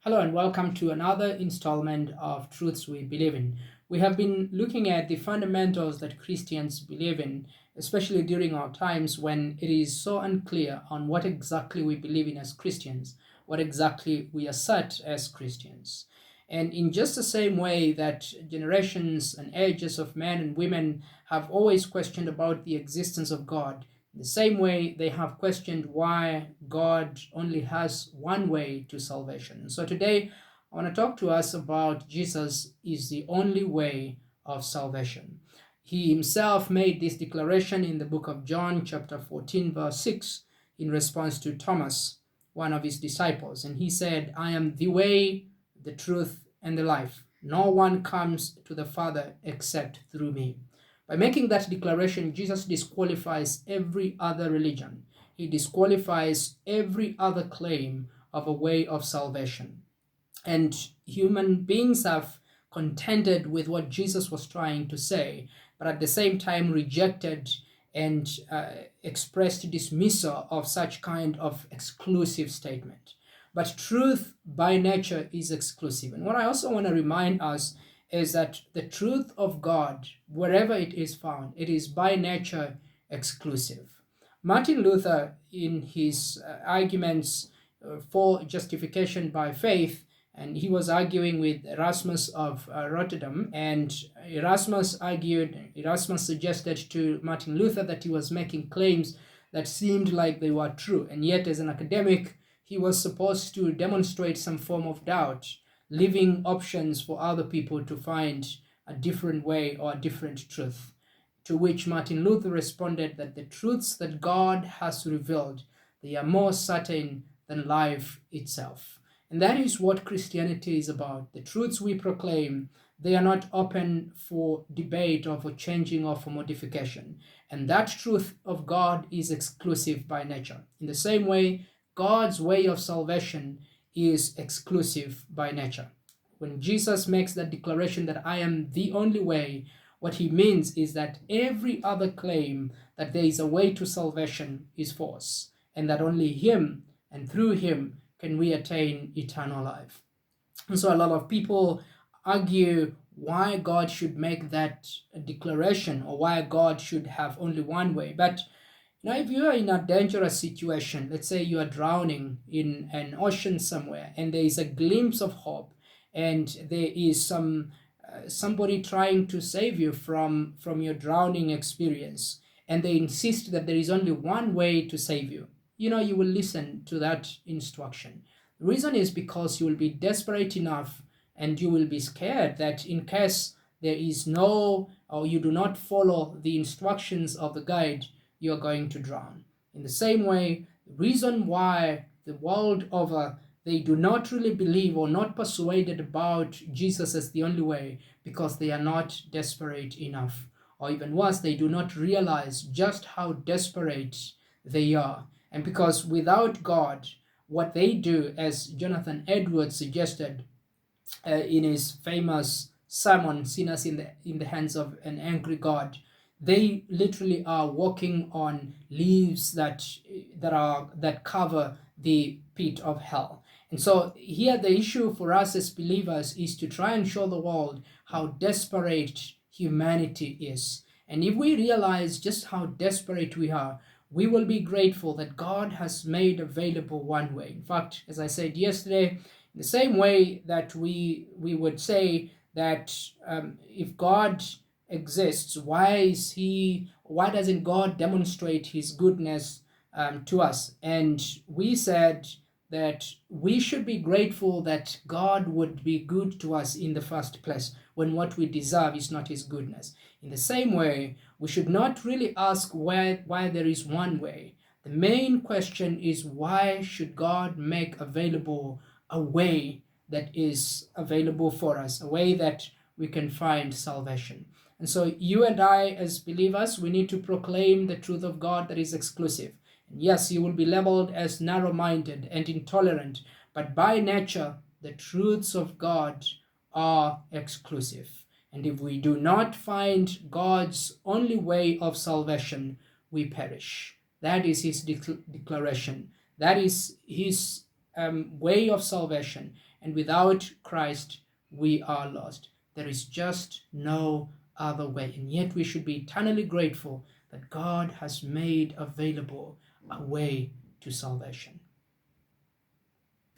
Hello and welcome to another installment of Truths We Believe in. We have been looking at the fundamentals that Christians believe in, especially during our times when it is so unclear on what exactly we believe in as Christians, what exactly we assert as Christians. And in just the same way that generations and ages of men and women have always questioned about the existence of God, the same way they have questioned why God only has one way to salvation. So today I want to talk to us about Jesus is the only way of salvation. He himself made this declaration in the book of John, chapter 14, verse 6, in response to Thomas, one of his disciples. And he said, I am the way, the truth, and the life. No one comes to the Father except through me. By making that declaration, Jesus disqualifies every other religion. He disqualifies every other claim of a way of salvation. And human beings have contended with what Jesus was trying to say, but at the same time rejected and expressed dismissal of such kind of exclusive statement. But truth by nature is exclusive. And what I also want to remind us is that the truth of God, wherever it is found, it is by nature exclusive. Martin Luther, in his arguments for justification by faith, and he was arguing with Erasmus of Rotterdam, and Erasmus suggested to Martin Luther that he was making claims that seemed like they were true, and yet as an academic he was supposed to demonstrate some form of doubt, leaving options for other people to find a different way or a different truth. To which Martin Luther responded that the truths that God has revealed, they are more certain than life itself. And that is what Christianity is about. The truths we proclaim, they are not open for debate or for changing or for modification. And that truth of God is exclusive by nature. In the same way, God's way of salvation is exclusive by nature. When Jesus makes that declaration that I am the only way, what he means is that every other claim that there is a way to salvation is false, and that only him and through him can we attain eternal life. And so a lot of people argue why God should make that declaration or why God should have only one way. But if you are in a dangerous situation, let's say you are drowning in an ocean somewhere and there is a glimpse of hope and there is somebody trying to save you from your drowning experience, and they insist that there is only one way to save you, you will listen to that instruction. The reason is because you will be desperate enough and you will be scared that in case there is no, or you do not follow the instructions of the guide, you are going to drown. In the same way, the reason why the world over they do not really believe or not persuaded about Jesus as the only way, because they are not desperate enough. Or even worse, they do not realize just how desperate they are. And because without God, what they do, as Jonathan Edwards suggested in his famous sermon, Sinners in the Hands of an Angry God, they literally are walking on leaves that cover the pit of hell. And so here the issue for us as believers is to try and show the world how desperate humanity is. And if we realize just how desperate we are, we will be grateful that God has made available one way. In fact, as I said yesterday, in the same way that we would say that if God exists, why doesn't God demonstrate his goodness to us? And we said that we should be grateful that God would be good to us in the first place when what we deserve is not his goodness. In the same way, we should not really ask why there is one way. The main question is, why should God make available a way that is available for us, a way that we can find salvation? And so you and I as believers, we need to proclaim the truth of God that is exclusive. And yes, you will be labeled as narrow-minded and intolerant, but by nature, the truths of God are exclusive. And if we do not find God's only way of salvation, we perish. That is his declaration. That is his way of salvation. and without Christ, we are lost. There is just no other way, and yet we should be eternally grateful that God has made available a way to salvation.